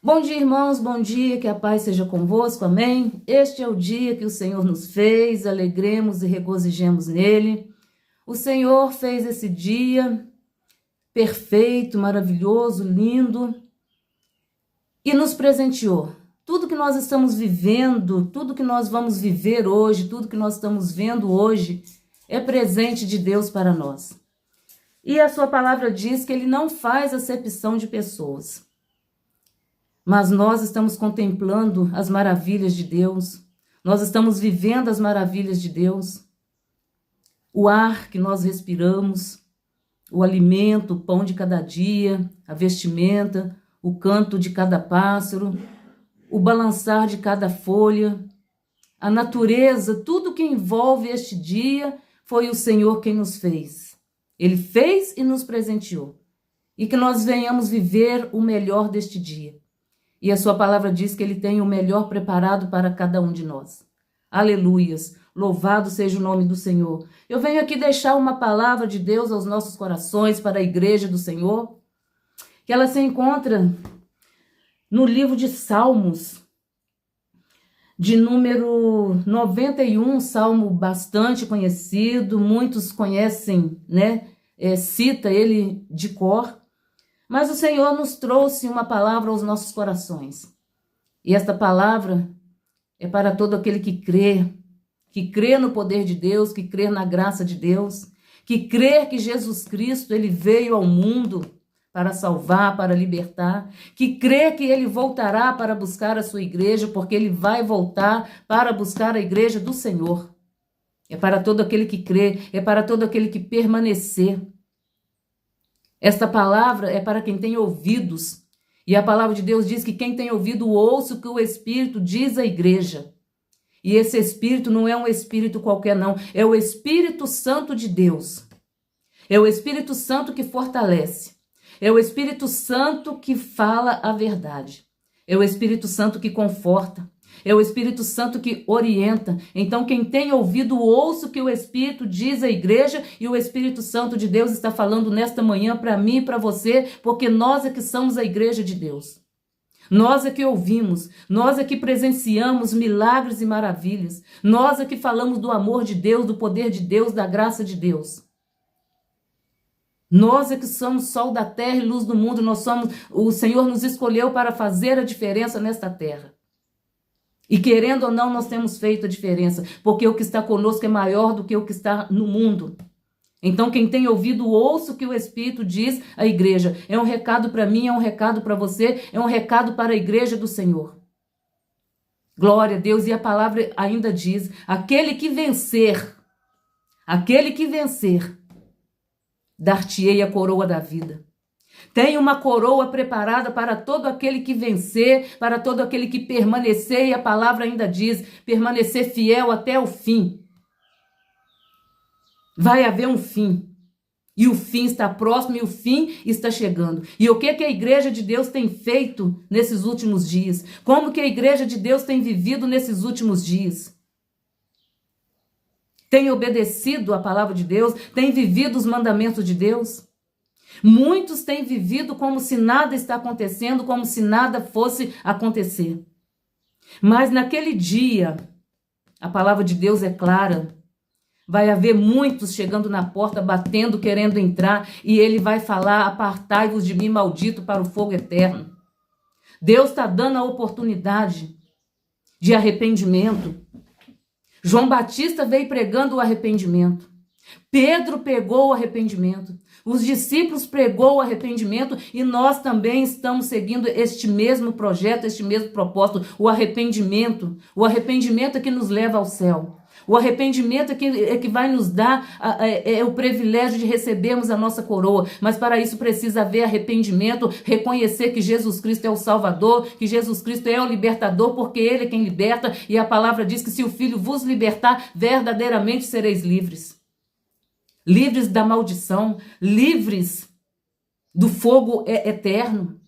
Bom dia, irmãos, bom dia, que a paz seja convosco, amém? Este é o dia que o Senhor nos fez, alegremos e regozijemos nele. O Senhor fez esse dia perfeito, maravilhoso, lindo e nos presenteou. Tudo que nós estamos vivendo, tudo que nós vamos viver hoje, tudo que nós estamos vendo hoje é presente de Deus para nós. E a sua palavra diz que ele não faz acepção de pessoas. Mas nós estamos contemplando as maravilhas de Deus, nós estamos vivendo as maravilhas de Deus. O ar que nós respiramos, o alimento, o pão de cada dia, a vestimenta, o canto de cada pássaro, o balançar de cada folha, a natureza, tudo que envolve este dia foi o Senhor quem nos fez. Ele fez e nos presenteou. E que nós venhamos viver o melhor deste dia. E a sua palavra diz que ele tem o melhor preparado para cada um de nós. Aleluias! Louvado seja o nome do Senhor. Eu venho aqui deixar uma palavra de Deus aos nossos corações para a igreja do Senhor, que ela se encontra no livro de Salmos, de número 91, salmo bastante conhecido, muitos conhecem, né? Cita ele de cor. Mas o Senhor nos trouxe uma palavra aos nossos corações. E esta palavra é para todo aquele que crê no poder de Deus, que crê na graça de Deus, que crê que Jesus Cristo ele veio ao mundo para salvar, para libertar, que crê que ele voltará para buscar a sua igreja, porque ele vai voltar para buscar a igreja do Senhor. É para todo aquele que crê, é para todo aquele que permanecer. Esta palavra é para quem tem ouvidos. E a palavra de Deus diz que quem tem ouvido ouça o que o Espírito diz à igreja. E esse Espírito não é um Espírito qualquer não, é o Espírito Santo de Deus. É o Espírito Santo que fortalece. É o Espírito Santo que fala a verdade. É o Espírito Santo que conforta. É o Espírito Santo que orienta. Então, quem tem ouvido, ouça o que o Espírito diz à igreja, e o Espírito Santo de Deus está falando nesta manhã para mim e para você, porque nós é que somos a igreja de Deus. Nós é que ouvimos, nós é que presenciamos milagres e maravilhas, nós é que falamos do amor de Deus, do poder de Deus, da graça de Deus. Nós é que somos sol da terra e luz do mundo, o Senhor nos escolheu para fazer a diferença nesta terra. E querendo ou não, nós temos feito a diferença, porque o que está conosco é maior do que o que está no mundo. Então, quem tem ouvido, ouça o que o Espírito diz à igreja. É um recado para mim, é um recado para você, é um recado para a igreja do Senhor. Glória a Deus, e a palavra ainda diz, aquele que vencer, dar-te-ei a coroa da vida. Tem uma coroa preparada para todo aquele que vencer, para todo aquele que permanecer, e a palavra ainda diz, permanecer fiel até o fim. Vai haver um fim, e o fim está próximo, e o fim está chegando. E o que a igreja de Deus tem feito nesses últimos dias? Como que a igreja de Deus tem vivido nesses últimos dias? Tem obedecido a palavra de Deus? Tem vivido os mandamentos de Deus? Muitos têm vivido como se nada está acontecendo, como se nada fosse acontecer. Mas naquele dia, a palavra de Deus é clara. Vai haver muitos chegando na porta, batendo, querendo entrar, e ele vai falar, apartai-vos de mim, maldito, para o fogo eterno. Deus está dando a oportunidade de arrependimento. João Batista veio pregando o arrependimento. Pedro pregou o arrependimento. Os discípulos pregou o arrependimento, e nós também estamos seguindo este mesmo projeto, este mesmo propósito, o arrependimento. O arrependimento é que nos leva ao céu. O arrependimento é que vai nos dar o privilégio de recebermos a nossa coroa. Mas para isso precisa haver arrependimento, reconhecer que Jesus Cristo é o Salvador, que Jesus Cristo é o libertador, porque Ele é quem liberta. E a palavra diz que se o Filho vos libertar, verdadeiramente sereis livres. Livres da maldição, livres do fogo eterno.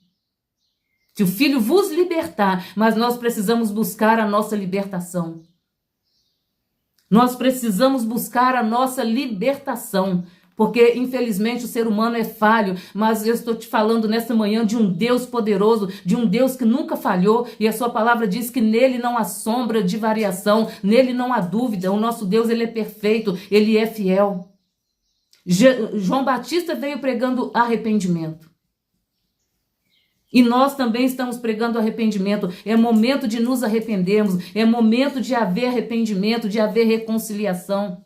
Se o Filho vos libertar, mas nós precisamos buscar a nossa libertação. Nós precisamos buscar a nossa libertação. Porque, infelizmente, o ser humano é falho, mas eu estou te falando nesta manhã de um Deus poderoso, de um Deus que nunca falhou, e a sua palavra diz que nele não há sombra de variação, nele não há dúvida. O nosso Deus, ele é perfeito, ele é fiel. João Batista veio pregando arrependimento. E nós também estamos pregando arrependimento. É momento de nos arrependermos, é momento de haver arrependimento, de haver reconciliação.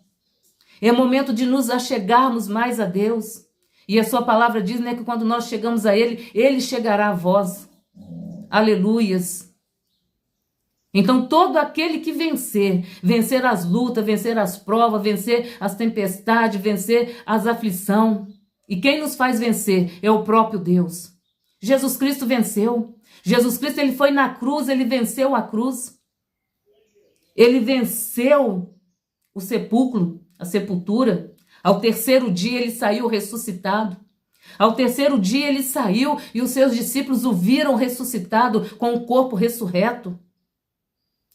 É momento de nos achegarmos mais a Deus. E a sua palavra diz, né, que quando nós chegamos a Ele, Ele chegará a vós. Aleluias. Então todo aquele que vencer as lutas, vencer as provas, vencer as tempestades, vencer as aflições. E quem nos faz vencer é o próprio Deus. Jesus Cristo venceu. Jesus Cristo, ele foi na cruz, ele venceu a cruz. Ele venceu o sepulcro, a sepultura. Ao terceiro dia ele saiu ressuscitado. Ao terceiro dia ele saiu e os seus discípulos o viram ressuscitado com o corpo ressurreto.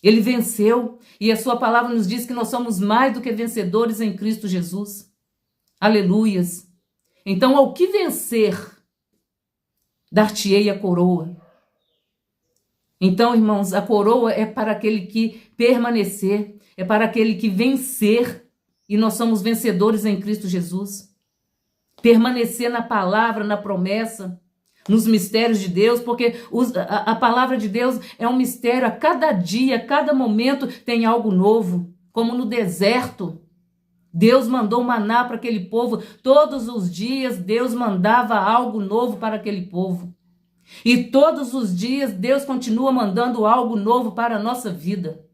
Ele venceu e a sua palavra nos diz que nós somos mais do que vencedores em Cristo Jesus. Aleluias. Então, ao que vencer, dar-te-ei a coroa. Então, irmãos, a coroa é para aquele que permanecer, é para aquele que vencer, e nós somos vencedores em Cristo Jesus. Permanecer na palavra, na promessa, nos mistérios de Deus, porque a palavra de Deus é um mistério. A cada dia, a cada momento tem algo novo, como no deserto. Deus mandou maná para aquele povo. Todos os dias Deus mandava algo novo para aquele povo. E todos os dias Deus continua mandando algo novo para a nossa vida.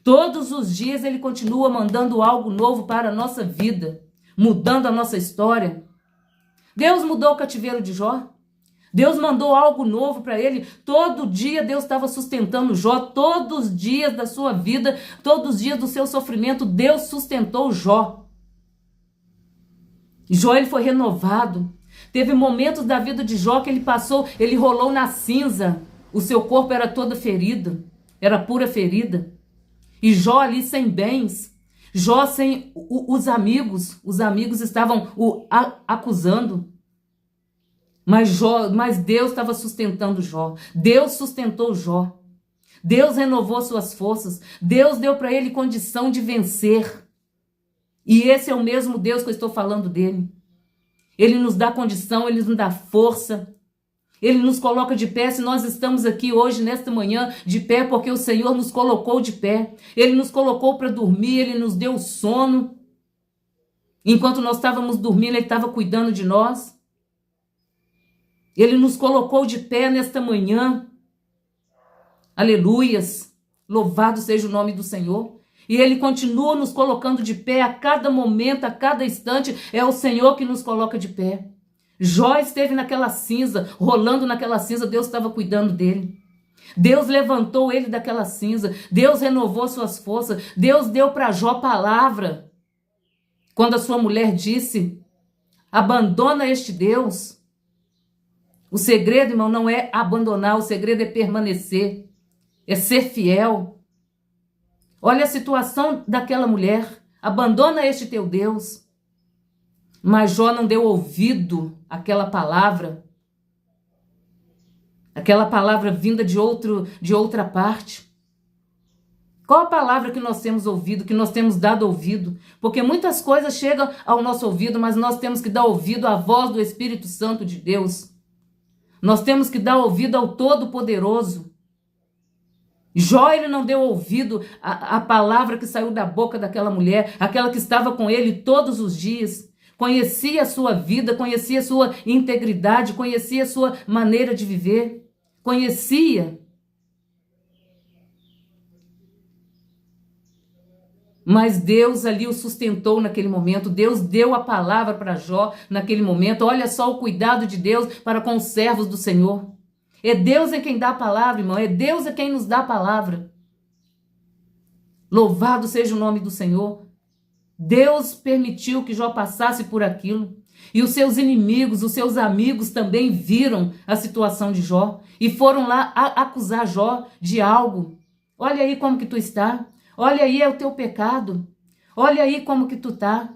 Todos os dias Ele continua mandando algo novo para a nossa vida, mudando a nossa história. Deus mudou o cativeiro de Jó. Deus mandou algo novo para ele. Todo dia Deus estava sustentando Jó. Todos os dias da sua vida, todos os dias do seu sofrimento, Deus sustentou Jó. Jó, ele foi renovado. Teve momentos da vida de Jó que ele passou, ele rolou na cinza. O seu corpo era todo ferido, era pura ferida. E Jó ali sem bens, Jó sem os amigos estavam o acusando. Mas Deus estava sustentando Jó. Deus sustentou Jó. Deus renovou suas forças. Deus deu para ele condição de vencer. E esse é o mesmo Deus que eu estou falando dele. Ele nos dá condição, ele nos dá força. Ele nos coloca de pé. Se nós estamos aqui hoje, nesta manhã, de pé, porque o Senhor nos colocou de pé. Ele nos colocou para dormir, ele nos deu sono. Enquanto nós estávamos dormindo, ele estava cuidando de nós. Ele nos colocou de pé nesta manhã. Aleluias. Louvado seja o nome do Senhor. E Ele continua nos colocando de pé a cada momento, a cada instante. É o Senhor que nos coloca de pé. Jó esteve naquela cinza, rolando naquela cinza. Deus estava cuidando dele. Deus levantou ele daquela cinza. Deus renovou suas forças. Deus deu para Jó palavra. Quando a sua mulher disse, abandona este Deus. O segredo, irmão, não é abandonar, o segredo é permanecer, é ser fiel. Olha a situação daquela mulher, abandona este teu Deus. Mas Jó não deu ouvido àquela palavra vinda de outra parte. Qual a palavra que nós temos ouvido, que nós temos dado ouvido? Porque muitas coisas chegam ao nosso ouvido, mas nós temos que dar ouvido à voz do Espírito Santo de Deus. Nós temos que dar ouvido ao Todo-Poderoso. Jó, ele não deu ouvido à palavra que saiu da boca daquela mulher, aquela que estava com ele todos os dias. Conhecia a sua vida, conhecia a sua integridade, conhecia a sua maneira de viver. Conhecia. Mas Deus ali o sustentou naquele momento. Deus deu a palavra para Jó naquele momento. Olha só o cuidado de Deus para com os servos do Senhor. É Deus é quem dá a palavra, irmão. É Deus é quem nos dá a palavra. Louvado seja o nome do Senhor. Deus permitiu que Jó passasse por aquilo. E os seus inimigos, os seus amigos também viram a situação de Jó. E foram lá acusar Jó de algo. Olha aí como que tu está. Olha aí é o teu pecado. Olha aí como que tu tá.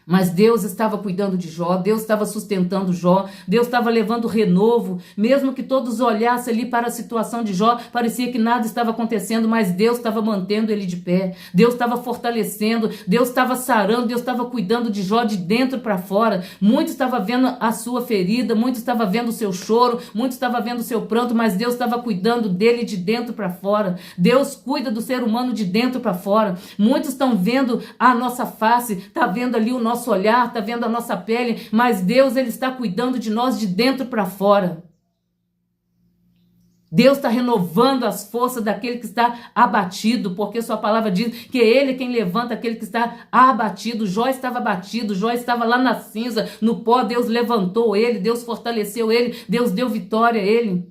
Mas Deus estava cuidando de Jó, Deus estava sustentando Jó, Deus estava levando renovo, mesmo que todos olhassem ali para a situação de Jó, parecia que nada estava acontecendo, mas Deus estava mantendo ele de pé, Deus estava fortalecendo, Deus estava sarando, Deus estava cuidando de Jó de dentro para fora. Muito estava vendo a sua ferida, muito estava vendo o seu choro, muito estava vendo o seu pranto, mas Deus estava cuidando dele de dentro para fora. Deus cuida do ser humano de dentro para fora. Muitos estão vendo a nossa face, está vendo ali o nosso olhar, está vendo a nossa pele, mas Deus, ele está cuidando de nós de dentro para fora. Deus está renovando as forças daquele que está abatido, porque sua palavra diz que é ele quem levanta aquele que está abatido. Jó estava abatido, Jó estava lá na cinza, no pó. Deus levantou ele, Deus fortaleceu ele, Deus deu vitória a ele.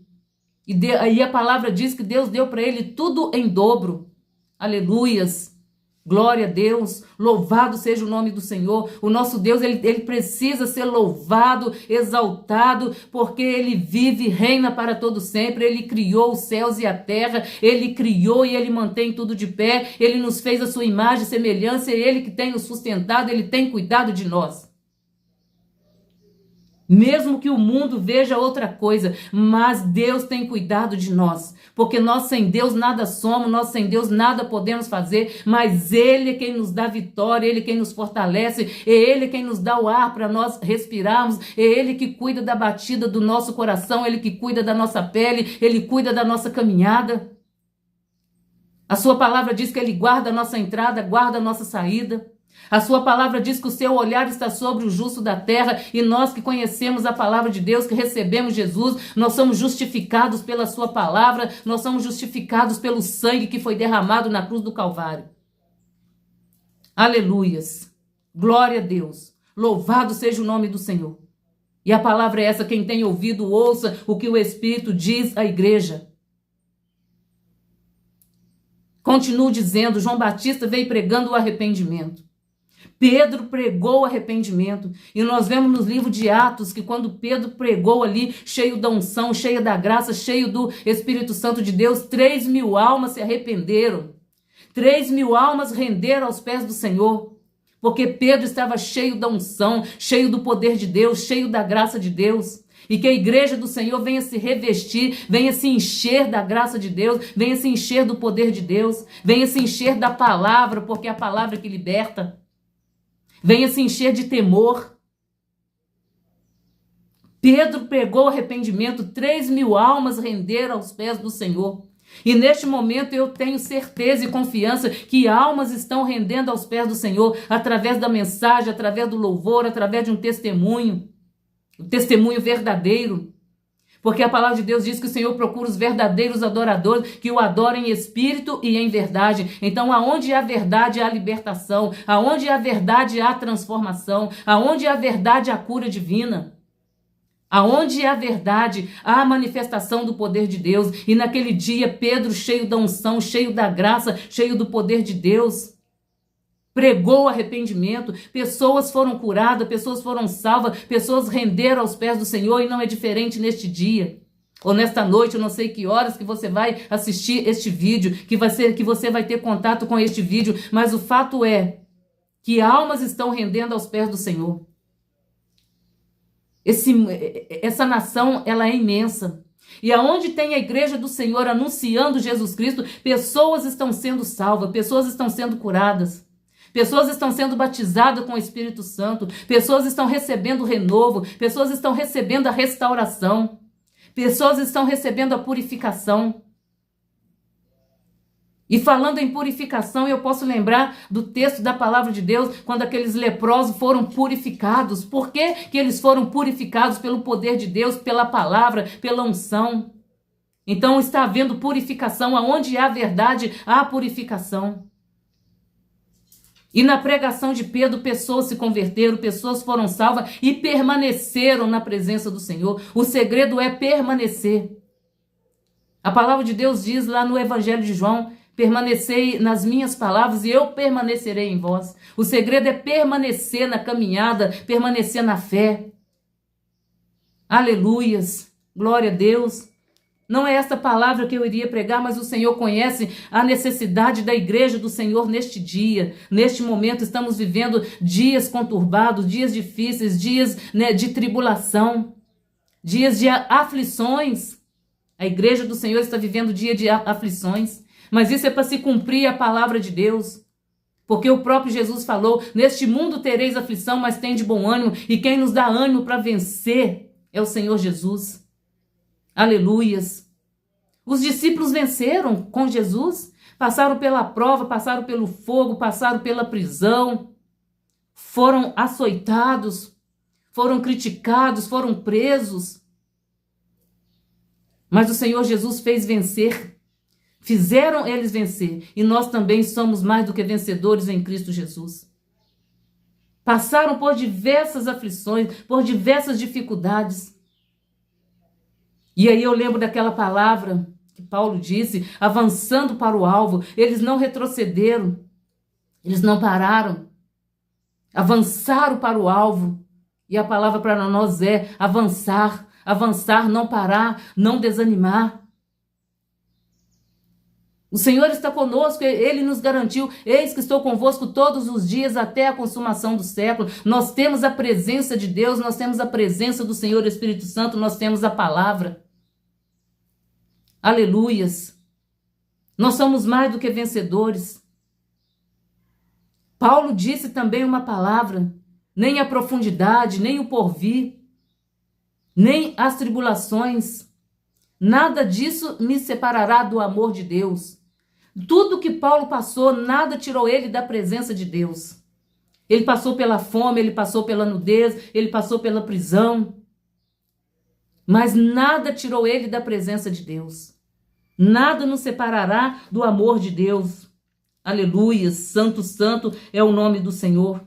E a palavra diz que Deus deu para ele tudo em dobro. Aleluias. Glória a Deus, louvado seja o nome do Senhor. O nosso Deus, ele precisa ser louvado, exaltado, porque ele vive e reina para todo sempre. Ele criou os céus e a terra, ele criou e ele mantém tudo de pé. Ele nos fez a sua imagem e semelhança, é ele que tem nos sustentado, ele tem cuidado de nós. Mesmo que o mundo veja outra coisa, mas Deus tem cuidado de nós, porque nós sem Deus nada somos, nós sem Deus nada podemos fazer, mas Ele é quem nos dá vitória, Ele é quem nos fortalece, é Ele quem nos dá o ar para nós respirarmos, é Ele que cuida da batida do nosso coração, Ele que cuida da nossa pele, Ele cuida da nossa caminhada. A sua palavra diz que Ele guarda a nossa entrada, guarda a nossa saída. A sua palavra diz que o seu olhar está sobre o justo da terra, e nós que conhecemos a palavra de Deus, que recebemos Jesus, nós somos justificados pela sua palavra, nós somos justificados pelo sangue que foi derramado na cruz do Calvário. Aleluias. Glória a Deus. Louvado seja o nome do Senhor. E a palavra é essa, quem tem ouvido, ouça o que o Espírito diz à igreja. Continuo dizendo, João Batista veio pregando o arrependimento. Pedro pregou o arrependimento, e nós vemos nos livros de Atos que quando Pedro pregou ali, cheio da unção, cheio da graça, cheio do Espírito Santo de Deus, 3.000 almas se arrependeram, 3.000 almas renderam aos pés do Senhor, porque Pedro estava cheio da unção, cheio do poder de Deus, cheio da graça de Deus. E que a igreja do Senhor venha se revestir, venha se encher da graça de Deus, venha se encher do poder de Deus, venha se encher da palavra, porque é a palavra que liberta. Venha se encher de temor. Pedro pregou o arrependimento, 3.000 almas renderam aos pés do Senhor. E neste momento eu tenho certeza e confiança que almas estão rendendo aos pés do Senhor através da mensagem, através do louvor, através de um testemunho. O testemunho verdadeiro. Porque a palavra de Deus diz que o Senhor procura os verdadeiros adoradores que o adorem em espírito e em verdade. Então, aonde há verdade, há libertação. Aonde há verdade, há transformação. Aonde há verdade, há cura divina. Aonde há verdade, há a manifestação do poder de Deus. E naquele dia, Pedro, cheio da unção, cheio da graça, cheio do poder de Deus, pregou o arrependimento, pessoas foram curadas, pessoas foram salvas, pessoas renderam aos pés do Senhor, e não é diferente neste dia. Ou nesta noite, eu não sei que horas que você vai assistir este vídeo, que você vai ter contato com este vídeo, mas o fato é que almas estão rendendo aos pés do Senhor. Essa nação, ela é imensa. E aonde tem a igreja do Senhor anunciando Jesus Cristo, pessoas estão sendo salvas, pessoas estão sendo curadas. Pessoas estão sendo batizadas com o Espírito Santo. Pessoas estão recebendo o renovo. Pessoas estão recebendo a restauração. Pessoas estão recebendo a purificação. E falando em purificação, eu posso lembrar do texto da palavra de Deus, quando aqueles leprosos foram purificados. Por que que eles foram purificados? Pelo poder de Deus, pela palavra, pela unção. Então está havendo purificação. Aonde há verdade, há purificação. E na pregação de Pedro, pessoas se converteram, pessoas foram salvas e permaneceram na presença do Senhor. O segredo é permanecer. A palavra de Deus diz lá no Evangelho de João: permanecei nas minhas palavras e eu permanecerei em vós. O segredo é permanecer na caminhada, permanecer na fé. Aleluias, glória a Deus. Não é essa palavra que eu iria pregar, mas o Senhor conhece a necessidade da igreja do Senhor neste dia, neste momento. Estamos vivendo dias conturbados, dias difíceis, dias, né, de tribulação, dias de aflições. A igreja do Senhor está vivendo dia de aflições, mas isso é para se cumprir a palavra de Deus. Porque o próprio Jesus falou: neste mundo tereis aflição, mas tende bom ânimo, e quem nos dá ânimo para vencer é o Senhor Jesus. Aleluias. Os discípulos venceram com Jesus, passaram pela prova, passaram pelo fogo, passaram pela prisão, foram açoitados, foram criticados, foram presos. Mas o Senhor Jesus fez vencer, fizeram eles vencer, e nós também somos mais do que vencedores em Cristo Jesus. Passaram por diversas aflições, por diversas dificuldades. E aí eu lembro daquela palavra que Paulo disse, avançando para o alvo. Eles não retrocederam, eles não pararam, avançaram para o alvo. E a palavra para nós é avançar, avançar, não parar, não desanimar. O Senhor está conosco, Ele nos garantiu: eis que estou convosco todos os dias até a consumação do século. Nós temos a presença de Deus, nós temos a presença do Senhor Espírito Santo, nós temos a palavra. Aleluias. Nós somos mais do que vencedores. Paulo disse também uma palavra: nem a profundidade, nem o porvir, nem as tribulações, nada disso me separará do amor de Deus. Tudo que Paulo passou, nada tirou ele da presença de Deus. Ele passou pela fome, ele passou pela nudez, ele passou pela prisão, mas nada tirou ele da presença de Deus. Nada nos separará do amor de Deus. Aleluias. Santo, santo é o nome do Senhor.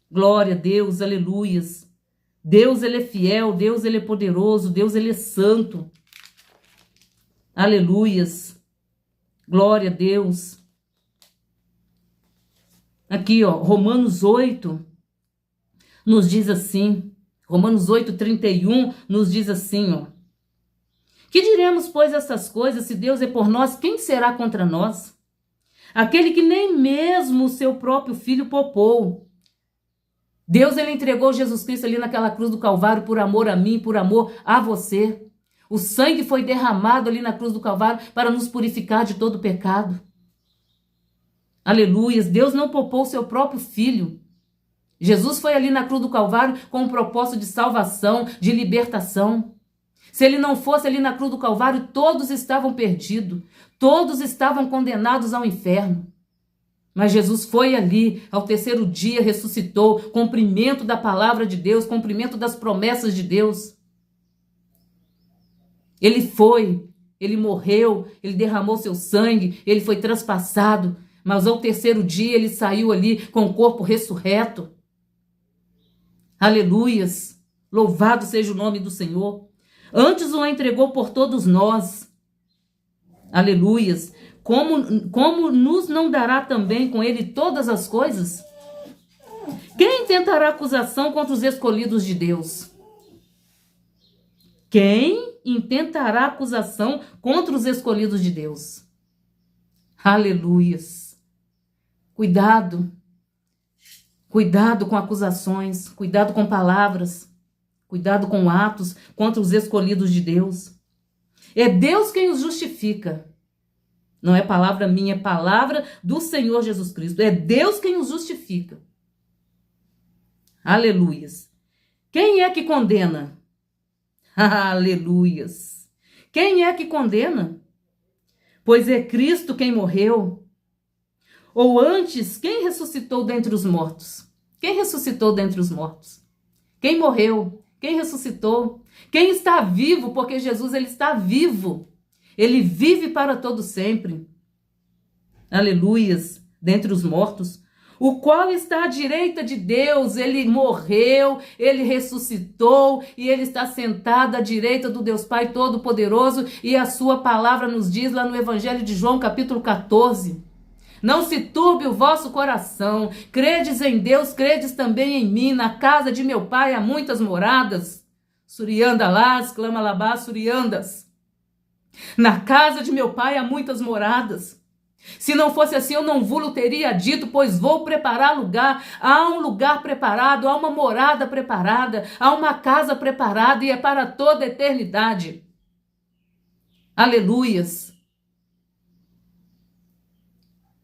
Glória a Deus, aleluias. Deus, Ele é fiel, Deus, Ele é poderoso, Deus, Ele é santo. Aleluias. Glória a Deus. Aqui, ó, Romanos 8 nos diz assim, Romanos 8:31 nos diz assim, ó: que diremos, pois, essas coisas? Se Deus é por nós, quem será contra nós? Aquele que nem mesmo o seu próprio filho poupou. Deus, Ele entregou Jesus Cristo ali naquela cruz do Calvário por amor a mim, por amor a você. O sangue foi derramado ali na cruz do Calvário para nos purificar de todo pecado. Aleluias. Deus não poupou o seu próprio filho. Jesus foi ali na cruz do Calvário com um propósito de salvação, de libertação. Se ele não fosse ali na cruz do Calvário, todos estavam perdidos. Todos estavam condenados ao inferno. Mas Jesus foi ali, ao terceiro dia ressuscitou, cumprimento da palavra de Deus, cumprimento das promessas de Deus. Ele foi, ele morreu, ele derramou seu sangue, ele foi traspassado, mas ao terceiro dia ele saiu ali com o corpo ressurreto. Aleluias, louvado seja o nome do Senhor. Antes o entregou por todos nós. Aleluias. Como nos não dará também com ele todas as coisas? Quem intentará acusação contra os escolhidos de Deus? Quem intentará acusação contra os escolhidos de Deus? Aleluias. Cuidado. Cuidado com acusações, cuidado com palavras, cuidado com atos contra os escolhidos de Deus. É Deus quem os justifica. Não é palavra minha, é palavra do Senhor Jesus Cristo. É Deus quem os justifica. Aleluias. Quem é que condena? Aleluias. Quem é que condena? Pois é Cristo quem morreu. Ou antes, quem ressuscitou dentre os mortos? Quem ressuscitou dentre os mortos? Quem morreu? Quem ressuscitou? Quem está vivo? Porque Jesus, ele está vivo. Ele vive para todo sempre. Aleluias. Dentre os mortos. O qual está à direita de Deus. Ele morreu, ele ressuscitou e ele está sentado à direita do Deus Pai Todo-Poderoso. E a sua palavra nos diz lá no Evangelho de João, capítulo 14. Não se turbe o vosso coração. Credes em Deus, credes também em mim. Na casa de meu Pai há muitas moradas. Surianda lá, exclama labá, suriandas. Na casa de meu pai há muitas moradas. Se não fosse assim, eu não vou teria dito, pois vou preparar lugar. Há um lugar preparado, há uma morada preparada, há uma casa preparada e é para toda a eternidade. Aleluias.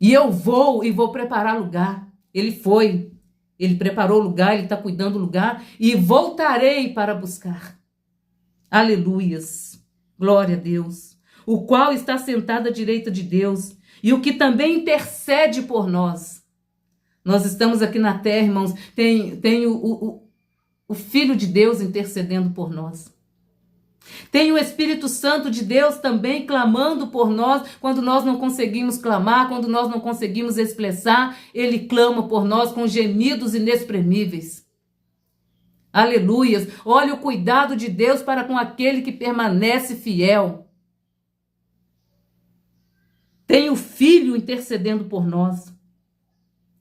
E eu vou preparar lugar. Ele preparou o lugar, ele está cuidando do lugar e voltarei para buscar. Aleluias. Glória a Deus. O qual está sentado à direita de Deus e o que também intercede por nós. Nós estamos aqui na terra, irmãos, tem o Filho de Deus intercedendo por nós. Tem o Espírito Santo de Deus também clamando por nós, quando nós não conseguimos clamar, quando nós não conseguimos expressar, ele clama por nós com gemidos inexprimíveis. Aleluias! Olha o cuidado de Deus para com aquele que permanece fiel. Tem o Filho intercedendo por nós.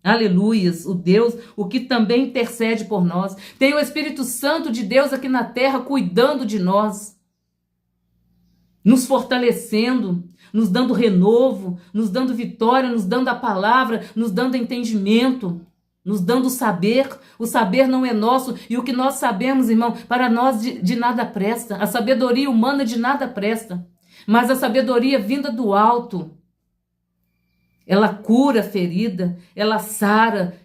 Aleluias, o que também intercede por nós. Tem o Espírito Santo de Deus aqui na terra cuidando de nós, nos fortalecendo, nos dando renovo, nos dando vitória, nos dando a palavra, nos dando entendimento, nos dando saber. O saber não é nosso e o que nós sabemos, irmão, para nós de nada presta. A sabedoria humana de nada presta, mas a sabedoria vinda do alto, ela cura a ferida, ela sara,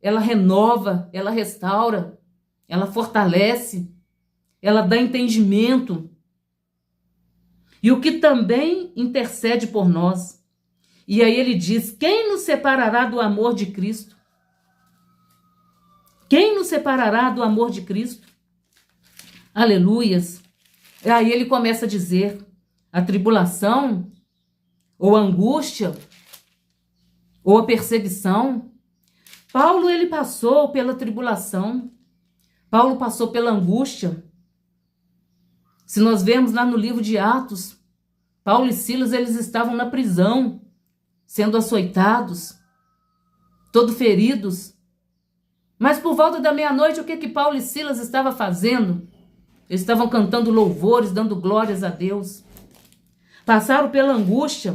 ela renova, ela restaura, ela fortalece, ela dá entendimento. E o que também intercede por nós. E aí ele diz: quem nos separará do amor de Cristo? Quem nos separará do amor de Cristo? Aleluias. E aí ele começa a dizer: a tribulação, ou a angústia, ou a perseguição. Paulo, ele passou pela tribulação. Paulo passou pela angústia. Se nós vemos lá no livro de Atos, Paulo e Silas, eles estavam na prisão, sendo açoitados, todos feridos. Mas por volta da meia-noite, o que Paulo e Silas estavam fazendo? Eles estavam cantando louvores, dando glórias a Deus. Passaram pela angústia,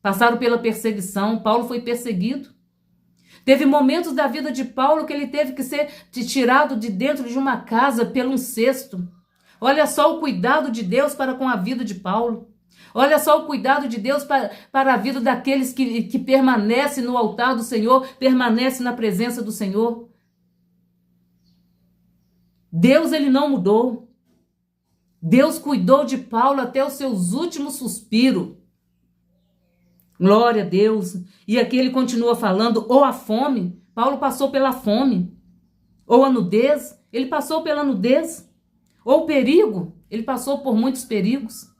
passaram pela perseguição. Paulo foi perseguido. Teve momentos da vida de Paulo que ele teve que ser tirado de dentro de uma casa pelo um cesto. Olha só o cuidado de Deus para com a vida de Paulo. Olha só o cuidado de Deus para a vida daqueles que permanecem no altar do Senhor, permanecem na presença do Senhor. Deus, ele não mudou. Deus cuidou de Paulo até os seus últimos suspiros. Glória a Deus. E aqui ele continua falando, ou a fome, Paulo passou pela fome. Ou a nudez, ele passou pela nudez. Ou o perigo, ele passou por muitos perigos.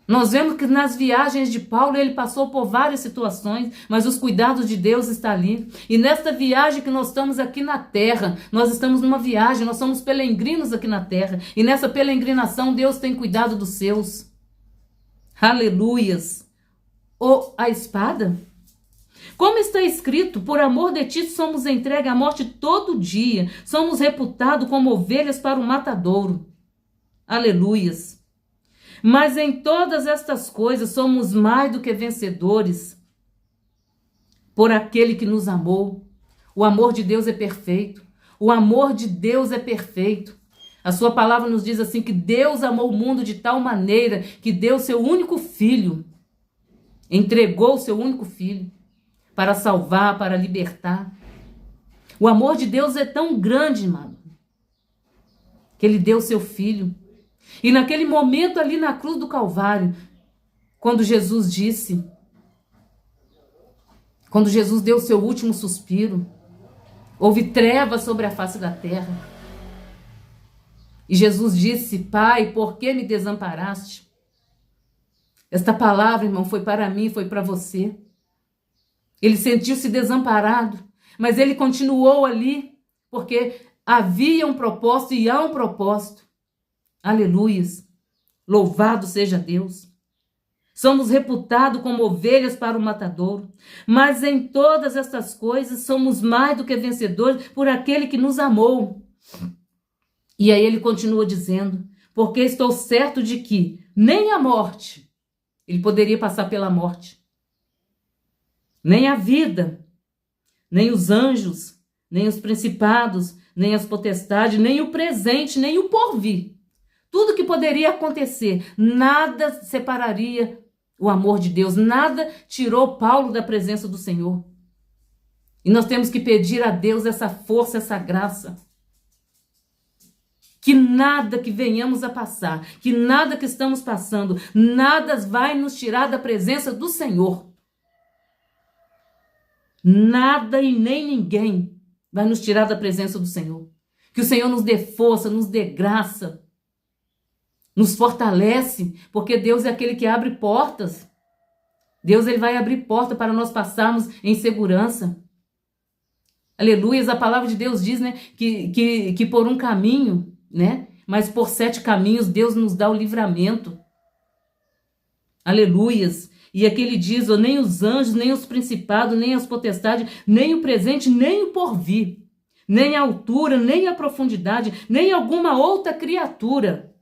Nós vemos que nas viagens de Paulo ele passou por várias situações, mas os cuidados de Deus estão ali. E nesta viagem que nós estamos aqui na terra, nós estamos numa viagem, nós somos peregrinos aqui na terra. E nessa peregrinação Deus tem cuidado dos seus. Aleluias. Ou a espada? Como está escrito, por amor de ti somos entregues à morte todo dia, somos reputados como ovelhas para o matadouro. Aleluias. Mas em todas estas coisas somos mais do que vencedores por aquele que nos amou. O amor de Deus é perfeito. O amor de Deus é perfeito. A sua palavra nos diz assim que Deus amou o mundo de tal maneira que deu seu único filho, entregou o seu único filho para salvar, para libertar. O amor de Deus é tão grande, irmão, que ele deu seu filho. E naquele momento ali na cruz do Calvário, quando Jesus deu seu último suspiro, houve trevas sobre a face da terra. E Jesus disse: Pai, por que me desamparaste? Esta palavra, irmão, foi para mim, foi para você. Ele sentiu-se desamparado, mas ele continuou ali, porque havia um propósito e há um propósito. Aleluias. Louvado seja Deus. Somos reputados como ovelhas para o matadouro, mas em todas estas coisas somos mais do que vencedores por aquele que nos amou. E aí ele continua dizendo: porque estou certo de que nem a morte, ele poderia passar pela morte, nem a vida, nem os anjos, nem os principados, nem as potestades, nem o presente, nem o porvir. Tudo que poderia acontecer, nada separaria o amor de Deus, nada tirou Paulo da presença do Senhor. E nós temos que pedir a Deus essa força, essa graça. Que nada que venhamos a passar, que nada que estamos passando, nada vai nos tirar da presença do Senhor. Nada e nem ninguém vai nos tirar da presença do Senhor. Que o Senhor nos dê força, nos dê graça, nos fortalece, porque Deus é aquele que abre portas. Deus, ele vai abrir porta para nós passarmos em segurança. Aleluia, a palavra de Deus diz, né, que por um caminho, né, mas por 7 caminhos Deus nos dá o livramento. Aleluias. E aqui ele diz, nem os anjos, nem os principados, nem as potestades, nem o presente, nem o porvir, nem a altura, nem a profundidade, nem alguma outra criatura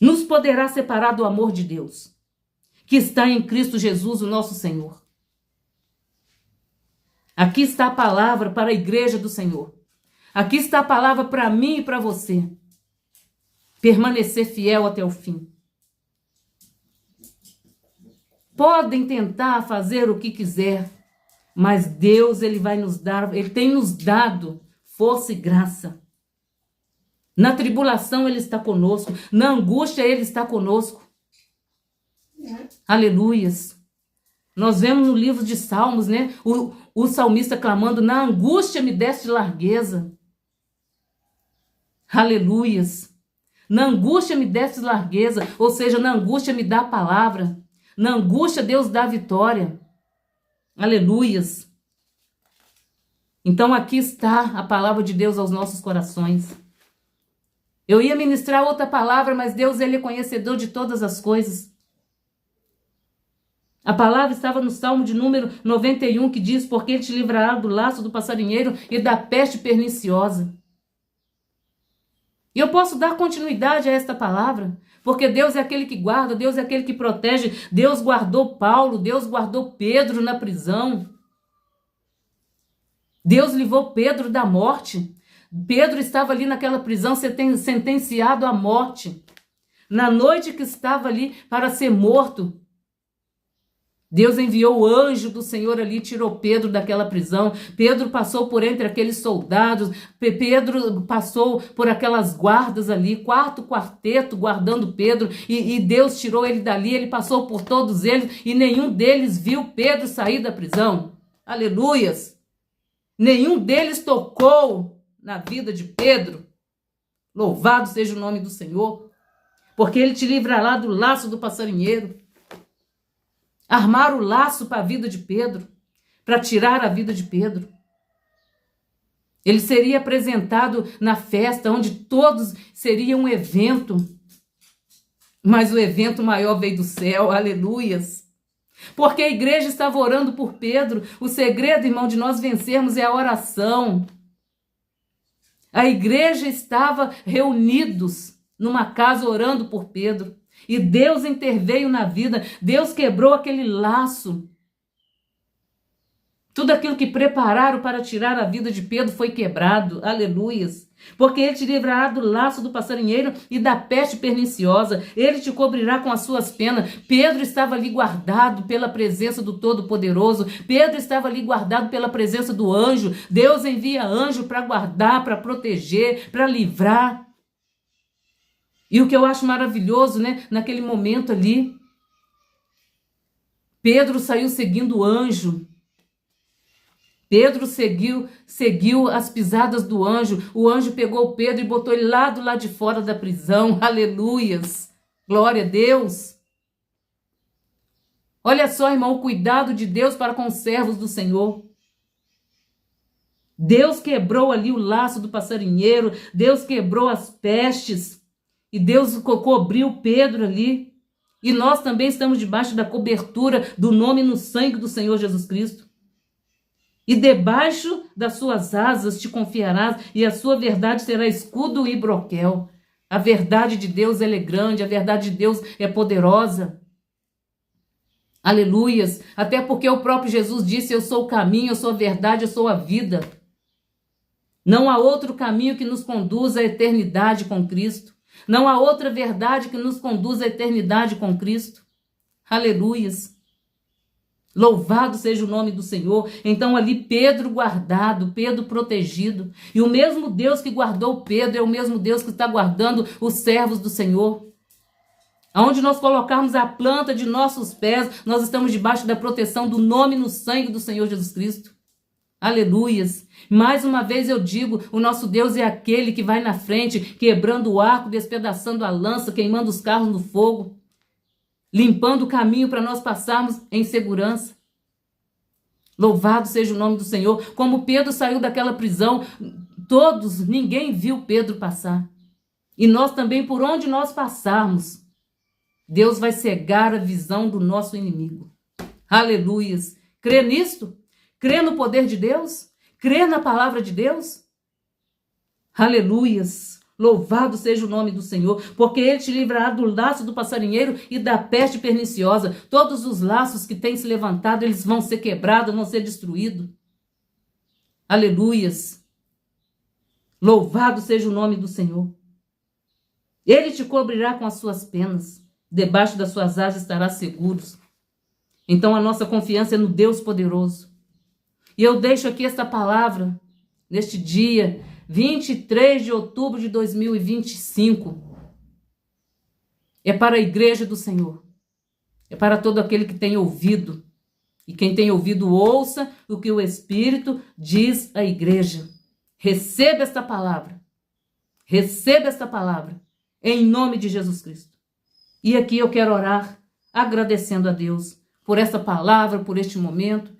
nos poderá separar do amor de Deus, que está em Cristo Jesus, o nosso Senhor. Aqui está a palavra para a igreja do Senhor. Aqui está a palavra para mim e para você. Permanecer fiel até o fim. Podem tentar fazer o que quiser, mas Deus, ele vai nos dar, ele tem nos dado força e graça. Na tribulação ele está conosco, na angústia ele está conosco. Aleluias. Nós vemos no livro de Salmos, né, o salmista clamando, na angústia me deste largueza. Aleluias. Na angústia me deste largueza, ou seja, na angústia me dá a palavra. Na angústia Deus dá a vitória. Aleluias. Então aqui está a palavra de Deus aos nossos corações. Eu ia ministrar outra palavra, mas Deus, ele é conhecedor de todas as coisas. A palavra estava no Salmo de número 91, que diz, porque ele te livrará do laço do passarinheiro e da peste perniciosa. E eu posso dar continuidade a esta palavra, porque Deus é aquele que guarda, Deus é aquele que protege. Deus guardou Paulo, Deus guardou Pedro na prisão. Deus livrou Pedro da morte. Pedro estava ali naquela prisão sentenciado à morte. Na noite que estava ali para ser morto, Deus enviou o anjo do Senhor ali, tirou Pedro daquela prisão. Pedro passou por entre aqueles soldados. Pedro passou por aquelas guardas ali, quarteto guardando Pedro. E Deus tirou ele dali, ele passou por todos eles e nenhum deles viu Pedro sair da prisão. Aleluias! Nenhum deles tocou na vida de Pedro. Louvado seja o nome do Senhor, porque ele te livrará do laço do passarinheiro. Armar o laço para a vida de Pedro, para tirar a vida de Pedro. Ele seria apresentado na festa, onde todos seria um evento, mas o evento maior veio do céu, aleluias. Porque a igreja estava orando por Pedro. O segredo, irmão, de nós vencermos é a oração. A igreja estava reunidos numa casa orando por Pedro. E Deus interveio na vida, Deus quebrou aquele laço. Tudo aquilo que prepararam para tirar a vida de Pedro foi quebrado, aleluias. Porque ele te livrará do laço do passarinheiro e da peste perniciosa, ele te cobrirá com as suas penas. Pedro estava ali guardado pela presença do Todo-Poderoso, Pedro estava ali guardado pela presença do anjo. Deus envia anjo para guardar, para proteger, para livrar. E o que eu acho maravilhoso, né? Naquele momento ali, Pedro saiu seguindo o anjo. Pedro seguiu as pisadas do anjo. O anjo pegou Pedro e botou ele lá do lado de fora da prisão. Aleluias! Glória a Deus! Olha só, irmão, o cuidado de Deus para com os servos do Senhor. Deus quebrou ali o laço do passarinheiro. Deus quebrou as pestes. E Deus cobriu Pedro ali. E nós também estamos debaixo da cobertura do nome no sangue do Senhor Jesus Cristo. E debaixo das suas asas te confiarás, e a sua verdade será escudo e broquel. A verdade de Deus, ela é grande, a verdade de Deus é poderosa. Aleluias. Até porque o próprio Jesus disse: eu sou o caminho, eu sou a verdade, eu sou a vida. Não há outro caminho que nos conduza à eternidade com Cristo. Não há outra verdade que nos conduza à eternidade com Cristo. Aleluias. Louvado seja o nome do Senhor. Então ali Pedro guardado, Pedro protegido. E o mesmo Deus que guardou Pedro é o mesmo Deus que está guardando os servos do Senhor. Aonde nós colocarmos a planta de nossos pés, nós estamos debaixo da proteção do nome no sangue do Senhor Jesus Cristo. Aleluias. Mais uma vez eu digo, o nosso Deus é aquele que vai na frente, quebrando o arco, despedaçando a lança, queimando os carros no fogo, limpando o caminho para nós passarmos em segurança. Louvado seja o nome do Senhor. Como Pedro saiu daquela prisão, ninguém viu Pedro passar. E nós também, por onde nós passarmos, Deus vai cegar a visão do nosso inimigo. Aleluias. Crê nisto? Crê no poder de Deus? Crê na palavra de Deus? Aleluias. Louvado seja o nome do Senhor, porque Ele te livrará do laço do passarinheiro e da peste perniciosa. Todos os laços que têm se levantado, eles vão ser quebrados, vão ser destruídos. Aleluias. Louvado seja o nome do Senhor. Ele te cobrirá com as suas penas. Debaixo das suas asas estarás seguros. Então a nossa confiança é no Deus poderoso. E eu deixo aqui esta palavra, neste dia, 23 de outubro de 2025. É para a igreja do Senhor. É para todo aquele que tem ouvido. E quem tem ouvido, ouça o que o Espírito diz à igreja. Receba esta palavra. Receba esta palavra. Em nome de Jesus Cristo. E aqui eu quero orar agradecendo a Deus por essa palavra, por este momento,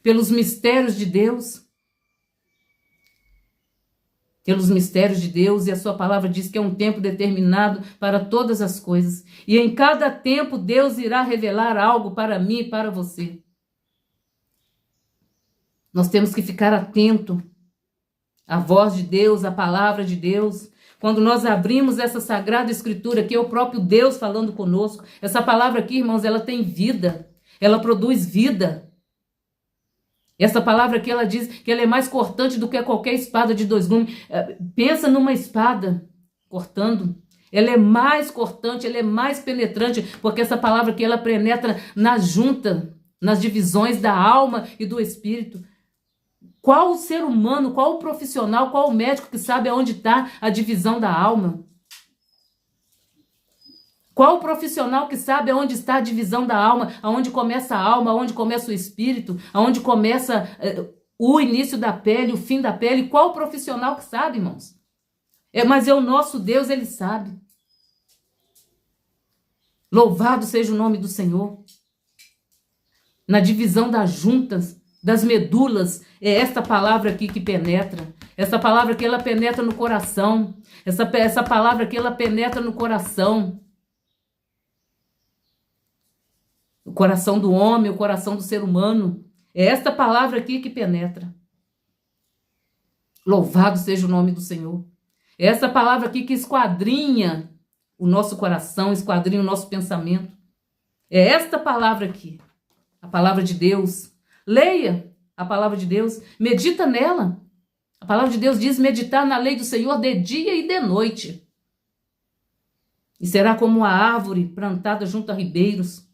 pelos mistérios de Deus. Pelos mistérios de Deus, e a sua palavra diz que é um tempo determinado para todas as coisas. E em cada tempo Deus irá revelar algo para mim e para você. Nós temos que ficar atento à voz de Deus, à palavra de Deus. Quando nós abrimos essa sagrada escritura, que é o próprio Deus falando conosco, essa palavra aqui, irmãos, ela tem vida, ela produz vida. Essa palavra aqui, ela diz que ela é mais cortante do que qualquer espada de dois gumes. Pensa numa espada cortando. Ela é mais cortante, ela é mais penetrante, porque essa palavra aqui, ela penetra na junta, nas divisões da alma e do espírito. Qual o ser humano, qual o profissional, qual o médico que sabe aonde está a divisão da alma? Qual o profissional que sabe aonde está a divisão da alma? Aonde começa a alma, aonde começa o espírito? Aonde começa o início da pele, o fim da pele? Qual o profissional que sabe, irmãos? Mas é o nosso Deus, Ele sabe. Louvado seja o nome do Senhor. Na divisão das juntas, das medulas, é esta palavra aqui que penetra. Essa palavra aqui, ela penetra no coração. Essa palavra aqui, ela penetra no coração. O coração do homem, o coração do ser humano. É esta palavra aqui que penetra. Louvado seja o nome do Senhor. É essa palavra aqui que esquadrinha o nosso coração, esquadrinha o nosso pensamento. É esta palavra aqui, a palavra de Deus. Leia a palavra de Deus, medita nela. A palavra de Deus diz meditar na lei do Senhor de dia e de noite. E será como uma árvore plantada junto a ribeiros.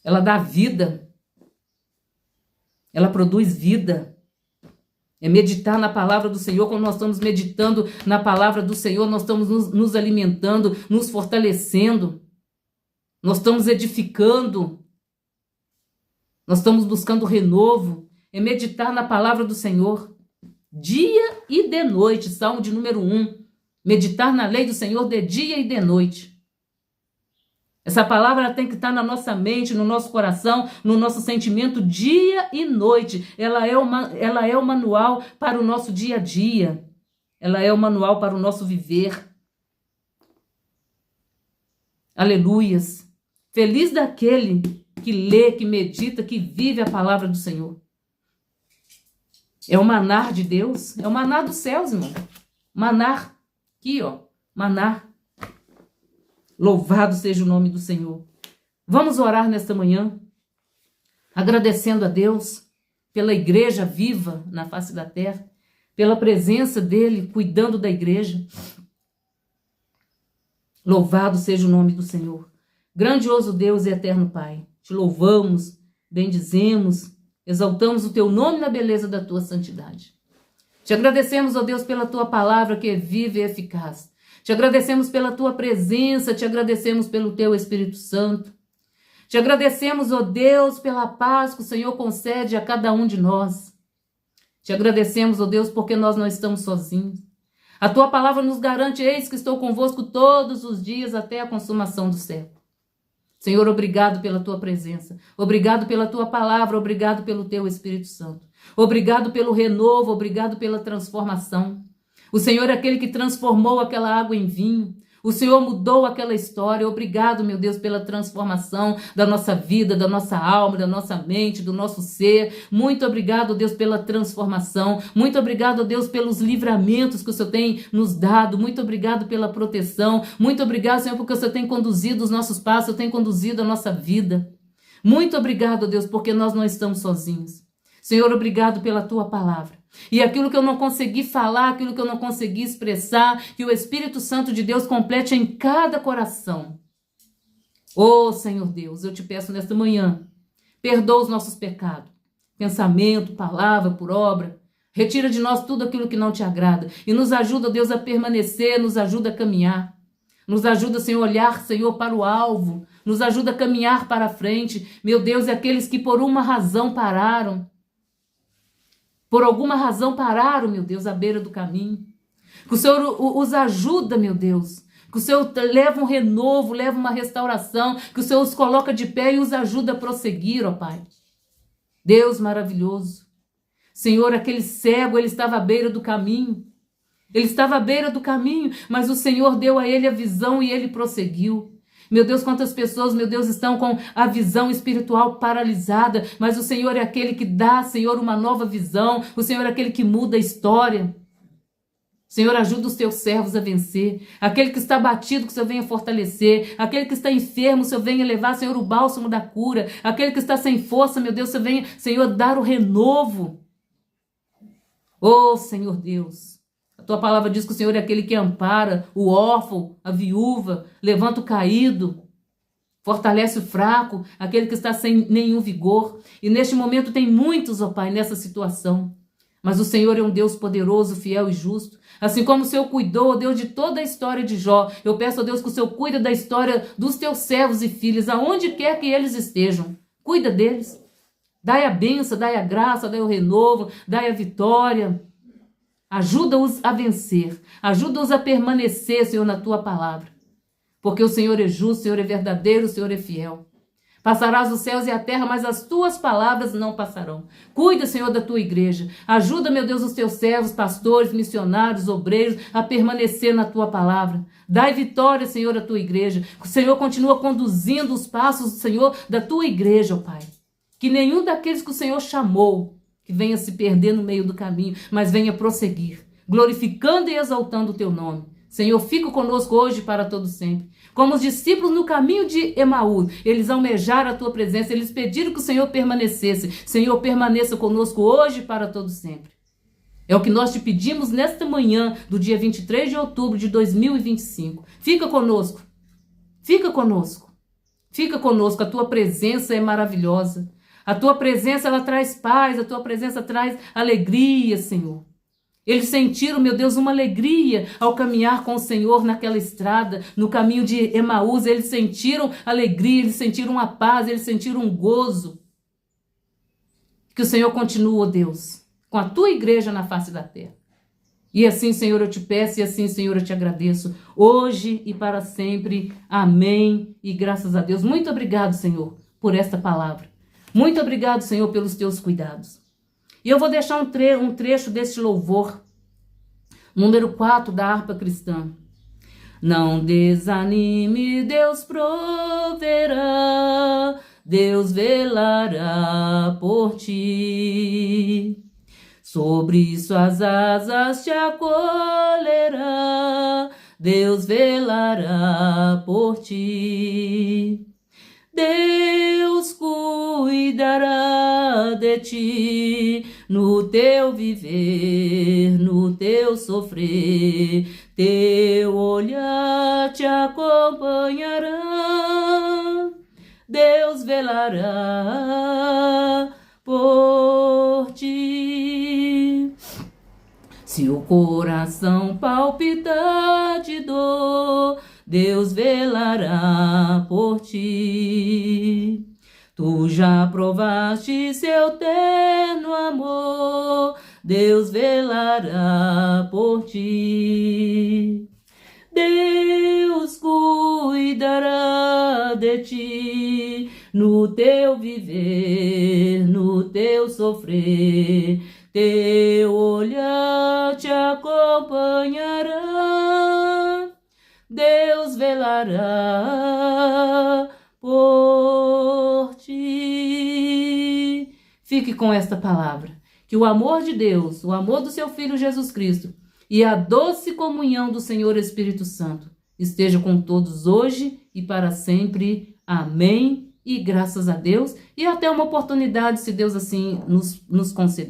Ela dá vida. Ela produz vida. É meditar na palavra do Senhor. Quando nós estamos meditando na palavra do Senhor, nós estamos nos alimentando, nos fortalecendo. Nós estamos edificando. Nós estamos buscando renovo. É meditar na palavra do Senhor. Dia e de noite. Salmo de número 1. Meditar na lei do Senhor de dia e de noite. Essa palavra ela tem que estar na nossa mente, no nosso coração, no nosso sentimento, dia e noite. Ela é o manual para o nosso dia a dia. Ela é o manual para o nosso viver. Aleluias. Feliz daquele que lê, que medita, que vive a palavra do Senhor. É o manar de Deus, é o manar dos céus, irmão. Manar, aqui, ó. maná. Louvado seja o nome do Senhor. Vamos orar nesta manhã, agradecendo a Deus pela igreja viva na face da terra, pela presença dele cuidando da igreja. Louvado seja o nome do Senhor. Grandioso Deus e eterno Pai, te louvamos, bendizemos, exaltamos o teu nome na beleza da tua santidade. Te agradecemos, ó Deus, pela tua palavra que é viva e eficaz. Te agradecemos pela tua presença, te agradecemos pelo teu Espírito Santo. Te agradecemos, ó Deus, pela paz que o Senhor concede a cada um de nós. Te agradecemos, ó Deus, porque nós não estamos sozinhos. A tua palavra nos garante, eis que estou convosco todos os dias até a consumação do século. Senhor, obrigado pela tua presença. Obrigado pela tua palavra, obrigado pelo teu Espírito Santo. Obrigado pelo renovo, obrigado pela transformação. O Senhor é aquele que transformou aquela água em vinho. O Senhor mudou aquela história. Obrigado, meu Deus, pela transformação da nossa vida, da nossa alma, da nossa mente, do nosso ser. Muito obrigado, Deus, pela transformação. Muito obrigado, Deus, pelos livramentos que o Senhor tem nos dado. Muito obrigado pela proteção. Muito obrigado, Senhor, porque o Senhor tem conduzido os nossos passos, o Senhor tem conduzido a nossa vida. Muito obrigado, Deus, porque nós não estamos sozinhos. Senhor, obrigado pela tua palavra. E aquilo que eu não consegui falar, aquilo que eu não consegui expressar, que o Espírito Santo de Deus complete em cada coração. Oh, Senhor Deus, eu te peço nesta manhã, perdoa os nossos pecados, pensamento, palavra, por obra. Retira de nós tudo aquilo que não te agrada e nos ajuda, Deus, a permanecer, nos ajuda a caminhar. Nos ajuda, Senhor, a olhar, Senhor, para o alvo. Nos ajuda a caminhar para a frente. Meu Deus, e aqueles que por uma razão pararam, por alguma razão pararam, meu Deus, à beira do caminho. Que o Senhor os ajuda, meu Deus. Que o Senhor leva um renovo, leva uma restauração. Que o Senhor os coloca de pé e os ajuda a prosseguir, ó Pai. Deus maravilhoso. Senhor, aquele cego, ele estava à beira do caminho. Ele estava à beira do caminho, mas o Senhor deu a ele a visão e ele prosseguiu. Meu Deus, quantas pessoas, meu Deus, estão com a visão espiritual paralisada, mas o Senhor é aquele que dá, Senhor, uma nova visão. O Senhor é aquele que muda a história. Senhor, ajuda os teus servos a vencer. Aquele que está batido, que o Senhor venha fortalecer. Aquele que está enfermo, o Senhor venha levar, Senhor, o bálsamo da cura. Aquele que está sem força, meu Deus, o Senhor venha, Senhor, dar o renovo. Oh, Senhor Deus. A tua palavra diz que o Senhor é aquele que ampara o órfão, a viúva, levanta o caído, fortalece o fraco, aquele que está sem nenhum vigor. E neste momento tem muitos, ó Pai, nessa situação. Mas o Senhor é um Deus poderoso, fiel e justo. Assim como o Senhor cuidou, ó Deus, de toda a história de Jó, eu peço, ó Deus, que o Senhor cuide da história dos teus servos e filhos, aonde quer que eles estejam. Cuida deles. Dai a bênção, dai a graça, dai o renovo, dai a vitória. Ajuda-os a vencer. Ajuda-os a permanecer, Senhor, na tua palavra. Porque o Senhor é justo, o Senhor é verdadeiro, o Senhor é fiel. Passarás os céus e a terra, mas as tuas palavras não passarão. Cuida, Senhor, da tua igreja. Ajuda, meu Deus, os teus servos, pastores, missionários, obreiros, a permanecer na tua palavra. Dai vitória, Senhor, à tua igreja. O Senhor continua conduzindo os passos, Senhor, da tua igreja, ó Pai. Que nenhum daqueles que o Senhor chamou que venha se perder no meio do caminho, mas venha prosseguir, glorificando e exaltando o teu nome. Senhor, fica conosco hoje para todo sempre. Como os discípulos no caminho de Emaús, eles almejaram a tua presença, eles pediram que o Senhor permanecesse. Senhor, permaneça conosco hoje para todo sempre. É o que nós te pedimos nesta manhã do dia 23 de outubro de 2025. Fica conosco. Fica conosco. Fica conosco. A tua presença é maravilhosa. A tua presença, ela traz paz, a tua presença traz alegria, Senhor. Eles sentiram, meu Deus, uma alegria ao caminhar com o Senhor naquela estrada, no caminho de Emaús. Eles sentiram alegria, eles sentiram a paz, eles sentiram um gozo. Que o Senhor continue, ó Deus, com a tua igreja na face da terra. E assim, Senhor, eu te peço, e assim, Senhor, eu te agradeço, hoje e para sempre. Amém. E graças a Deus. Muito obrigado, Senhor, por esta palavra. Muito obrigado, Senhor, pelos teus cuidados. E eu vou deixar um trecho deste louvor, número 4 da harpa cristã. Não desanime, Deus proverá, Deus velará por ti. Sobre suas asas te acolherá, Deus velará por ti. Deus cuidará de ti no teu viver, no teu sofrer. Teu olhar te acompanhará. Deus velará por ti. Se o coração palpitar de dor, Deus velará por ti. Tu já provaste seu terno amor, Deus velará por ti. Deus cuidará de ti no teu viver, no teu sofrer. Teu olhar te acompanhará. Deus velará por ti. Fique com esta palavra. Que o amor de Deus, o amor do seu Filho Jesus Cristo e a doce comunhão do Senhor Espírito Santo esteja com todos hoje e para sempre. Amém. E graças a Deus. E até uma oportunidade, se Deus assim nos conceder.